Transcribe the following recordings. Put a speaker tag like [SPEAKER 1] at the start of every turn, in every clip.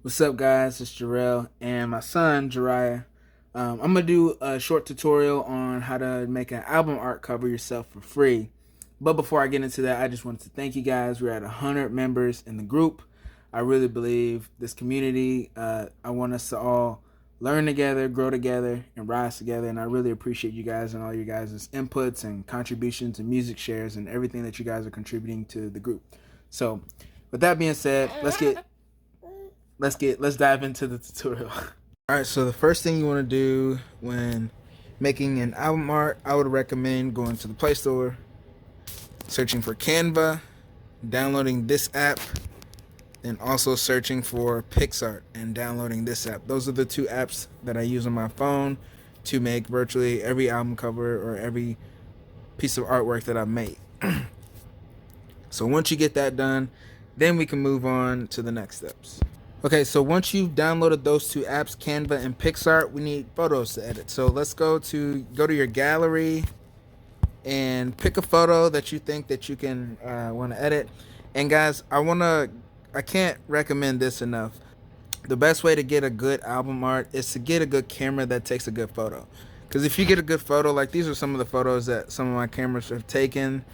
[SPEAKER 1] What's up, guys? It's Jarrell and my son, Jariah. I'm going to do a short tutorial on how to make an album art cover yourself for free. But before I get into that, I just wanted to thank you guys. We're at 100 members in the group. I really believe this community, I want us to all learn together, grow together, and rise together. And I really appreciate you guys and all your guys' inputs and contributions and music shares and everything that you guys are contributing to the group. So with that being said, let's dive into the tutorial. All right, so the first thing you want to do when making an album art, I would recommend going to the Play Store, searching for Canva, downloading this app, and also searching for PixArt and downloading this app. Those are the two apps that I use on my phone to make virtually every album cover or every piece of artwork that I've made. So once you get that done, then we can move on to the next steps. Okay, so once you've downloaded those two apps, Canva and PixArt, we need photos to edit. So let's go to your gallery and pick a photo that you think that you can want to edit. And guys, I can't recommend this enough. The best way to get a good album art is to get a good camera that takes a good photo. Because if you get a good photo, like these are some of the photos that some of my cameras have taken.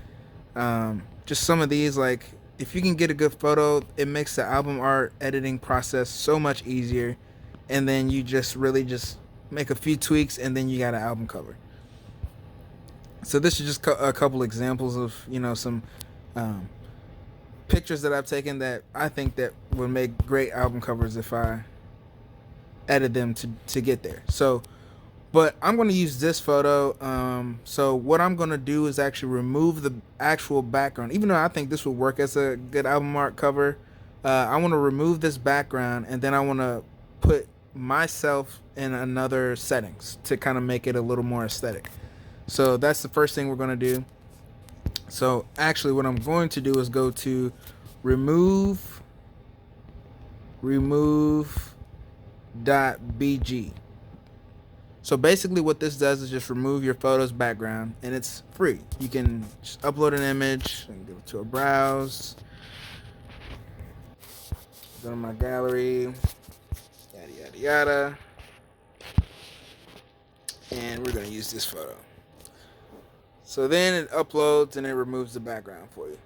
[SPEAKER 1] Just some of these, like if you can get a good photo, it makes the album art editing process so much easier. And then you just really just make a few tweaks and then you got an album cover. So this is just a couple examples of, some pictures that I've taken that I think that would make great album covers if I edit them to get there. So, but I'm going to use this photo. So what I'm going to do is actually remove the actual background. Even though I think this will work as a good album art cover, I want to remove this background and then I want to put myself in another settings to kind of make it a little more aesthetic. So that's the first thing we're going to do. So actually what I'm going to do is go to remove.bg. So basically what this does is just remove your photo's background and it's free. You can just upload an image and go to a browse, go to my gallery, yada yada yada, and we're going to use this photo. So then it uploads and it removes the background for you.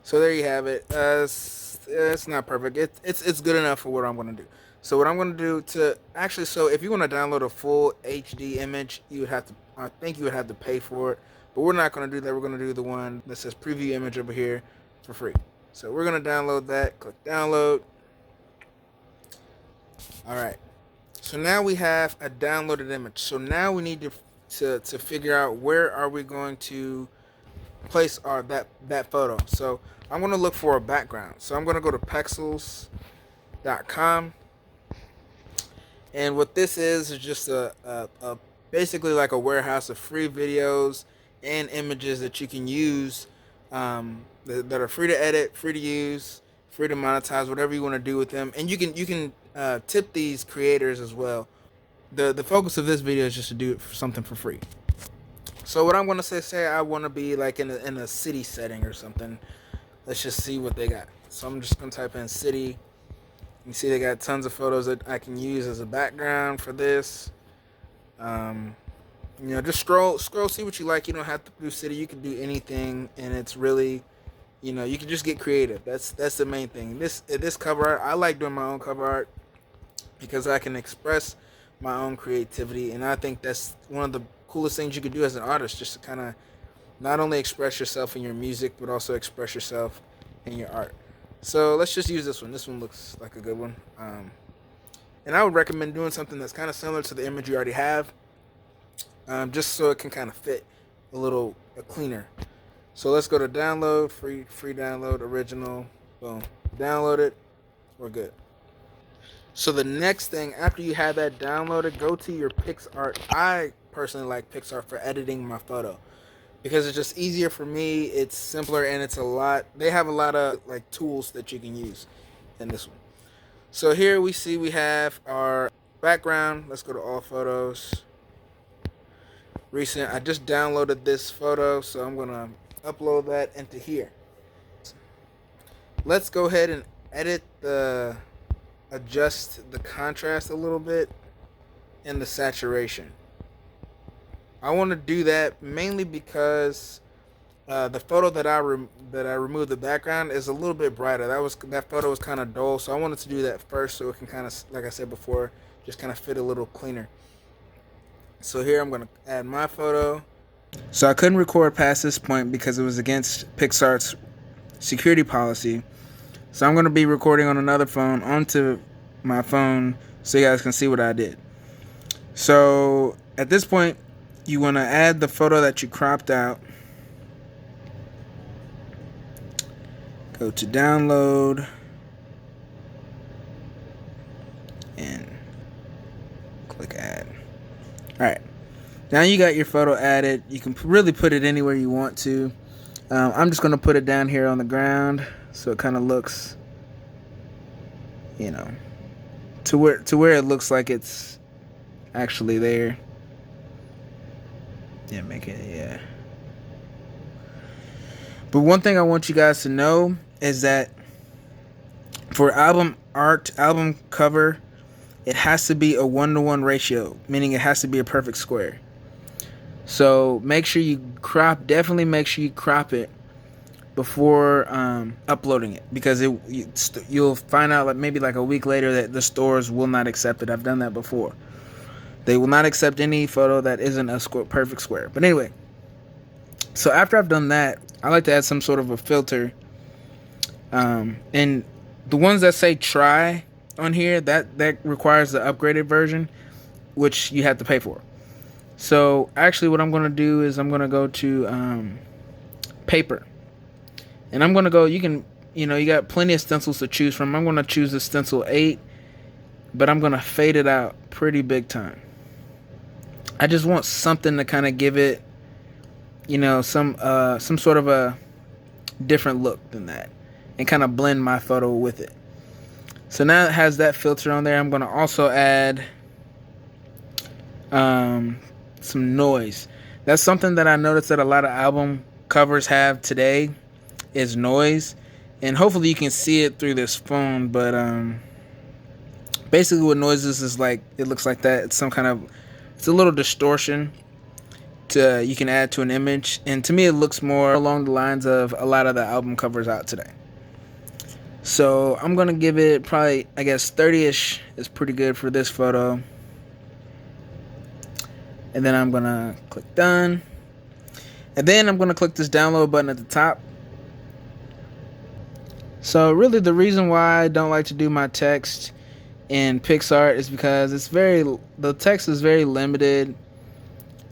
[SPEAKER 1] So there you have it. It's not perfect. It's good enough for what I'm going to do. So what I'm going to do so if you want to download a full HD image, I think you would have to pay for it. But we're not going to do that. We're going to do the one that says preview image over here for free. So we're going to download that. Click download. All right. So now we have a downloaded image. So now we need to figure out where are we going to place that photo. So I'm going to look for a background. So I'm going to go to pexels.com. And what this is just a basically like a warehouse of free videos and images that you can use, that are free to edit, free to use, free to monetize, whatever you want to do with them. And you can tip these creators as well. The focus of this video is just to do something for free. So what I'm going to say I want to be like in a city setting or something. Let's just see what they got. So I'm just going to type in city. You see they got tons of photos that I can use as a background for this. Just scroll, see what you like. You don't have to do city. You can do anything, and it's really, you can just get creative. That's the main thing. This cover art, I like doing my own cover art because I can express my own creativity, and I think that's one of the coolest things you could do as an artist, just to kind of not only express yourself in your music, but also express yourself in your art. So let's just use this one. This one looks like a good one. And I would recommend doing something that's kind of similar to the image you already have, just so it can kind of fit a little cleaner. So let's go to download, free download, original, boom. Download it, we're good. So the next thing, after you have that downloaded, go to your PixArt. I personally like PixArt for editing my photo, because it's just easier for me, it's simpler, and they have a lot of like tools that you can use in this one. So here we have our background. Let's go to all photos. Recent, I just downloaded this photo, so I'm gonna upload that into here. Let's go ahead and edit the adjust the contrast a little bit and the saturation. I want to do that mainly because the photo that I removed the background is a little bit brighter. That photo was kind of dull, so I wanted to do that first so it can kind of, like I said before, just kind of fit a little cleaner. So here I'm going to add my photo. So I couldn't record past this point because it was against Pixar's security policy. So I'm going to be recording on another phone onto my phone so you guys can see what I did. So at this point, you want to add the photo that you cropped out. Go to download and click add. Alright, now you got your photo added. You can really put it anywhere you want to. I'm just going to put it down here on the ground so it kind of looks, you know, to where it looks like it's actually there. Yeah, make it, yeah. But one thing I want you guys to know is that for album art, album cover, it has to be a 1-to-1 ratio, meaning it has to be a perfect square. So make sure you definitely make sure you crop it before uploading it, because you'll find out like maybe like a week later that the stores will not accept it. I've done that before. They will not accept any photo that isn't a perfect square. But anyway, so after I've done that, I like to add some sort of a filter. And the ones that say try on here, that requires the upgraded version, which you have to pay for. So actually what I'm going to do is I'm going to go to paper. And I'm going to go, you got plenty of stencils to choose from. I'm going to choose the stencil 8, but I'm going to fade it out pretty big time. I just want something to kind of give it, some sort of a different look than that, and kind of blend my photo with it. So now it has that filter on there. I'm going to also add some noise. That's something that I noticed that a lot of album covers have today, is noise. And hopefully you can see it through this phone, but basically what noise is like, it looks like that. It's a little distortion you can add to an image, and to me it looks more along the lines of a lot of the album covers out today. So I'm gonna give it probably, I guess 30ish is pretty good for this photo. And then I'm gonna click done, and then I'm gonna click this download button at the top. So really the reason why I don't like to do my text in PixArt is because the text is very limited.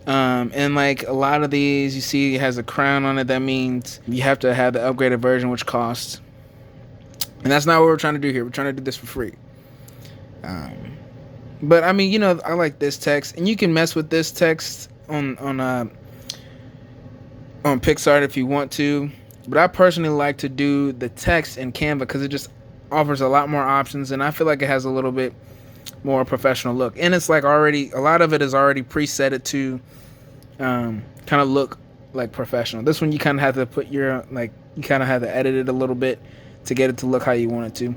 [SPEAKER 1] And like a lot of these, you see it has a crown on it. That means you have to have the upgraded version, which costs. And that's not what we're trying to do here. We're trying to do this for free. But I mean, I like this text, and you can mess with this text on PixArt if you want to. But I personally like to do the text in Canva because it just offers a lot more options, and I feel like it has a little bit more professional look. And it's like already, a lot of it is already preset to kind of look like professional. This one you kind of have to put you kind of have to edit it a little bit to get it to look how you want it to.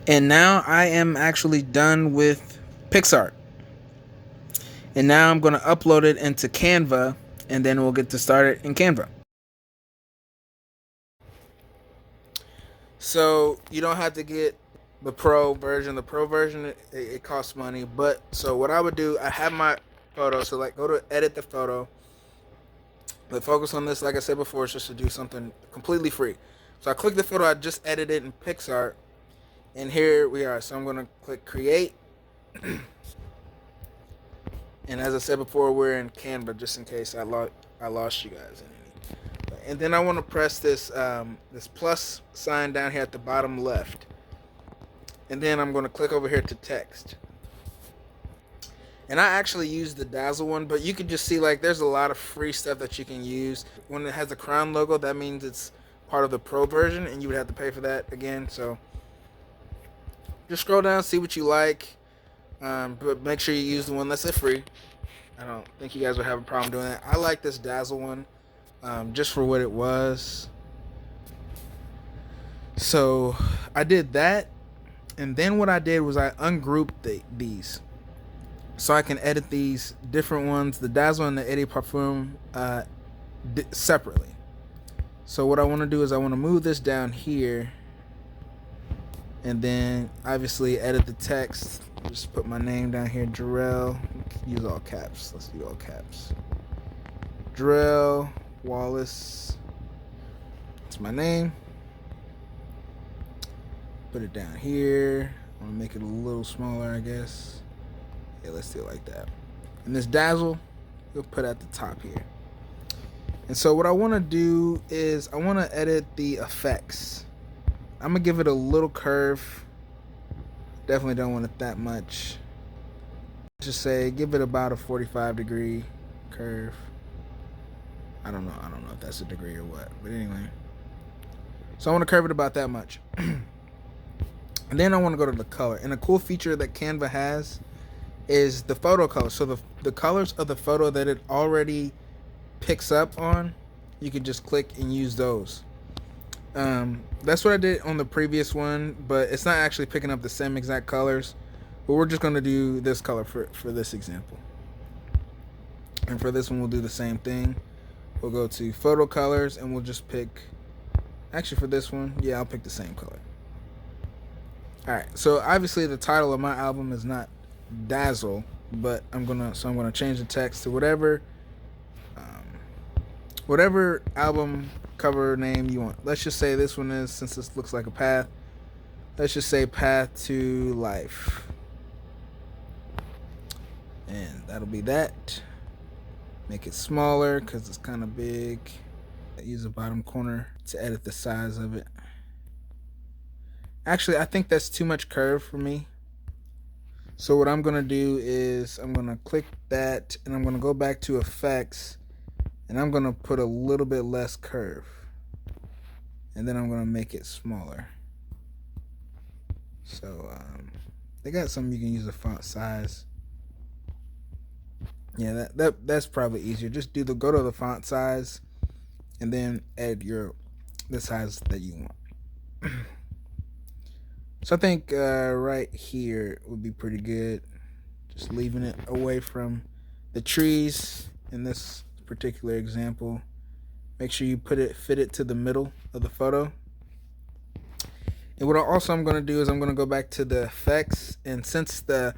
[SPEAKER 1] And now I am actually done with PixArt. And now I'm going to upload it into Canva, and then we'll get to start it in Canva. So you don't have to get the pro version. The pro version, it costs money. But so what I would do, I have my photo. So like go to edit the photo. The focus on this, like I said before, is just to do something completely free. So I click the photo I just edited in PixArt, and here we are. So I'm going to click create. And as I said before, we're in Canva, just in case I lost you guys. And then I want to press this this plus sign down here at the bottom left. And then I'm going to click over here to text. And I actually use the Dazzle one, but you can just see like there's a lot of free stuff that you can use. When it has the crown logo, that means it's part of the pro version, and you would have to pay for that again. So just scroll down, see what you like, but make sure you use the one that's free. I don't think you guys would have a problem doing that. I like this Dazzle one, just for what it was. So I did that, And then what I did was I ungrouped these so I can edit these different ones, the Dazzle and the Eddie Parfum, separately. So what I want to do is I want to move this down here, and then obviously edit the text. Just put my name down here, Jarrell. Use all caps. Let's do all caps. Jarrell Wallace. That's my name. Put it down here. I want to make it a little smaller, I guess. Yeah, let's do it like that. And this Dazzle, we'll put at the top here. And so what I want to do is I want to edit the effects. I'm going to give it a little curve. Definitely don't want it that much. Just say give it about a 45-degree curve. I don't know if that's a degree or what, but anyway. So I want to curve it about that much. And then I want to go to the color. And a cool feature that Canva has is the photo color. So the colors of the photo that it already picks up on, you can just click and use those. That's what I did on the previous one, but it's not actually picking up the same exact colors. But we're just going to do this color for this example. And for this one, we'll do the same thing. We'll go to photo colors and we'll just pick, actually for this one, yeah, I'll pick the same color. Alright, so obviously the title of my album is not Dazzle, but I'm gonna change the text to whatever album cover name you want. Let's just say this one is, since this looks like a path, let's just say Path to Life. And that'll be that. Make it smaller because it's kind of big. Use the bottom corner to edit the size of it. Actually, I think that's too much curve for me. So what I'm going to do is I'm going to click that and I'm going to go back to effects and I'm going to put a little bit less curve. And then I'm going to make it smaller. So they got something you can use a font size. Yeah, that's probably easier. Just go to the font size and then add the size that you want. So I think right here would be pretty good. Just leaving it away from the trees in this particular example. Make sure you fit it to the middle of the photo. And what I'm going to do is I'm going to go back to the effects, and since the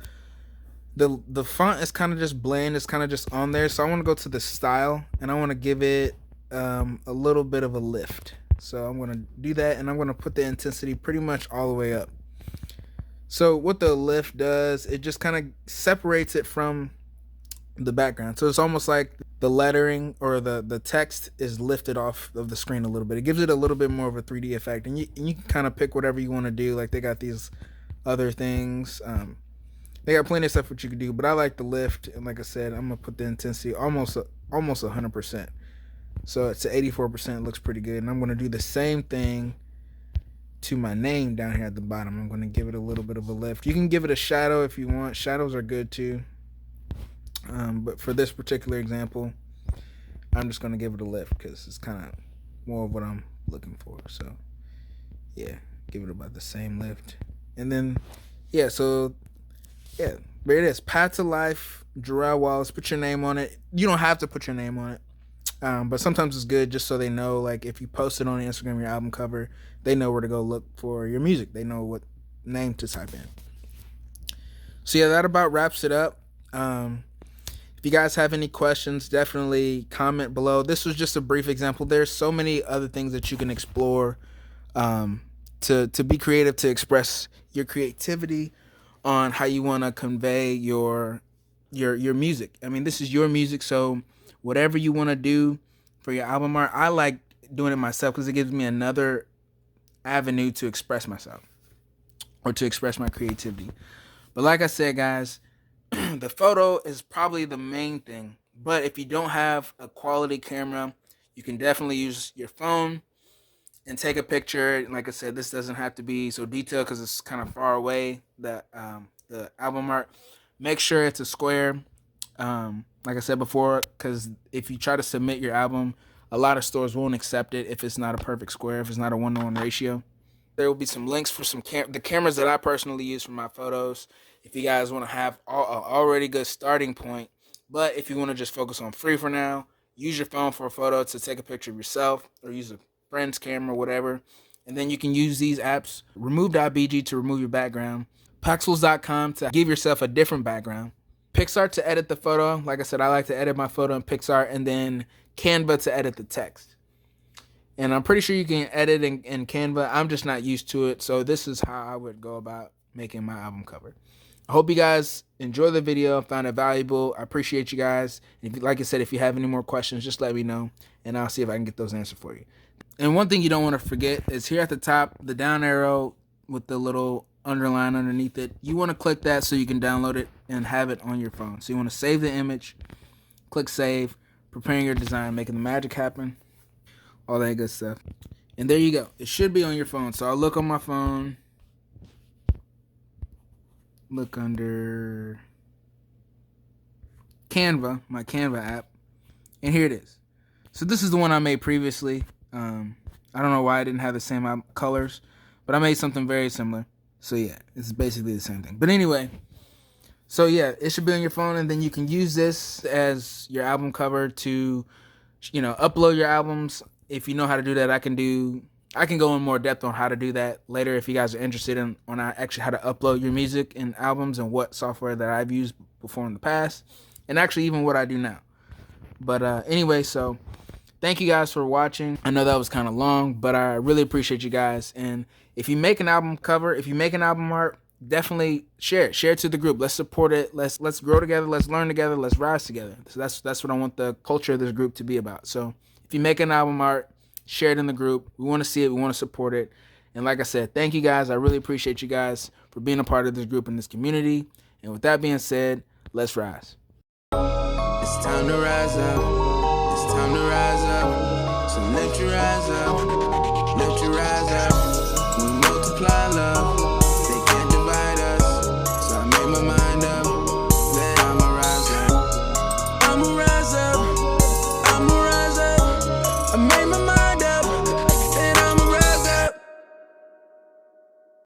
[SPEAKER 1] font is kind of just bland, it's kind of just on there, so I want to go to the style and I want to give it a little bit of a lift. So I'm going to do that and I'm going to put the intensity pretty much all the way up. So what the lift does, it just kind of separates it from the background. So it's almost like the lettering or the text is lifted off of the screen a little bit. It gives it a little bit more of a 3D effect, and you can kind of pick whatever you want to do. Like they got these other things. They got plenty of stuff that you can do, but I like the lift, and like I said, I'm gonna put the intensity almost 100%. So it's at 84%. It looks pretty good, and I'm gonna do the same thing to my name down here at the bottom. I'm gonna give it a little bit of a lift. You can give it a shadow if you want. Shadows are good too. But for this particular example, I'm just going to give it a lift because it's kind of more of what I'm looking for. So, yeah, give it about the same lift. And then, yeah, so, yeah, there it is. Path to Life, Jarrell Wallace. Put your name on it. You don't have to put your name on it. But sometimes it's good just so they know, like, if you post it on Instagram, your album cover, they know where to go look for your music. They know what name to type in. So, yeah, that about wraps it up. If you guys have any questions, definitely comment below. This was just a brief example. There's so many other things that you can explore to be creative, to express your creativity on how you want to convey your music. I mean, this is your music, so whatever you want to do for your album art, I like doing it myself because it gives me another avenue to express myself or to express my creativity. But like I said, guys, the photo is probably the main thing, but if you don't have a quality camera, you can definitely use your phone and take a picture. Like I said, this doesn't have to be so detailed because it's kind of far away, the album art. Make sure it's a square, like I said before, because if you try to submit your album, a lot of stores won't accept it if it's not a perfect square, if it's not a 1-to-1 ratio. There will be some links for the cameras that I personally use for my photos. If you guys want to have an already good starting point, but if you want to just focus on free for now, use your phone for a photo to take a picture of yourself, or use a friend's camera, whatever. And then you can use these apps, remove.bg to remove your background, Pexels.com to give yourself a different background, Pixar to edit the photo. Like I said, I like to edit my photo in Pixar, and then Canva to edit the text. And I'm pretty sure you can edit in Canva. I'm just not used to it. So this is how I would go about making my album cover. I hope you guys enjoy the video, found it valuable. I appreciate you guys. And if, like I said, if you have any more questions, just let me know, and I'll see if I can get those answered for you. And one thing you don't want to forget is here at the top, the down arrow with the little underline underneath it. You want to click that so you can download it and have it on your phone. So you want to save the image, click save, preparing your design, making the magic happen, all that good stuff. And there you go. It should be on your phone. So I'll look on my phone, look under Canva, my Canva app, and here it is. So this is the one I made previously. I don't know why I didn't have the same colors, but I made something very similar. So yeah, it's basically the same thing. But anyway, so yeah, it should be on your phone, and then you can use this as your album cover to, upload your albums. If you know how to do that, I can go in more depth on how to do that later if you guys are interested in on actually how to upload your music and albums and what software that I've used before in the past, and actually even what I do now. But anyway, so thank you guys for watching. I know that was kind of long, but I really appreciate you guys. And if you make an album cover, if you make an album art, definitely share it. Share it to the group. Let's support it. Let's grow together. Let's learn together. Let's rise together. So that's what I want the culture of this group to be about. So if you make an album art, share it in the group. We want to see it. We want to support it. And like I said, thank you guys. I really appreciate you guys for being a part of this group and this community. And with that being said, let's rise.
[SPEAKER 2] It's time to rise up. It's time to rise up. So let you rise up. Let you rise up.